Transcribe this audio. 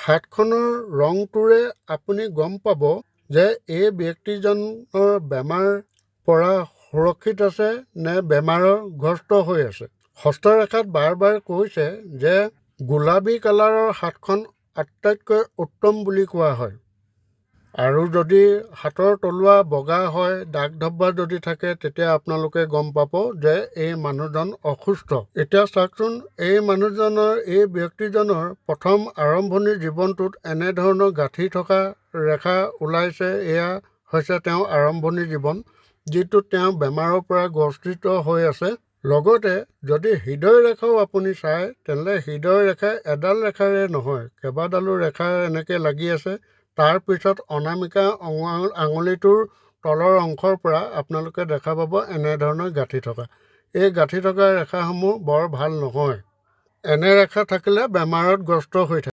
হাতখনৰ ৰংটোৰে আপুনি গম পাব যে এই ব্যক্তিজনৰ বেমাৰ পৰা সুৰক্ষিত আছে নে বেমাৰৰ গ্ৰস্ত হৈ আছে। হস্তৰেখাত বাৰ বাৰ কৈছে যে গোলাবী কালাৰৰ হাতখন আটাইতকৈ উত্তম বুলি কোৱা হয়। আৰু যদি হাতৰ তলুৱা বগা হয়, দাগ ধব্বা যদি থাকে, তেতিয়া আপোনালোকে গম পাব যে এই মানুহজন অসুস্থ। এতিয়া চাওকচোন, এই ব্যক্তিজনৰ প্ৰথম আৰম্ভণিৰ জীৱনটোত এনেধৰণৰ গাঁঠি থকা ৰেখা ওলাইছে। এয়া হৈছে তেওঁৰ আৰম্ভণিৰ জীৱন, যিটোত তেওঁ বেমাৰৰ পৰা গ্ৰস্তিত হৈ আছে। লগতে যদি হৃদয় ৰেখাও আপুনি চায়, তেনেহ'লে হৃদয় ৰেখা এডাল ৰেখাৰে নহয়, কেইবাডালো ৰেখা এনেকৈ লাগি আছে। তাৰ পিছত অনামিকা আঙুলিটোৰ তলৰ অংশৰ পৰা আপোনালোকে দেখা পাব এনেধৰণৰ গাঁঠি থকা। এই গাঁঠি থকা ৰেখাসমূহ বৰ ভাল নহয়। এনে ৰেখা থাকিলে বেমাৰত গ্ৰস্ত হৈ থাকে।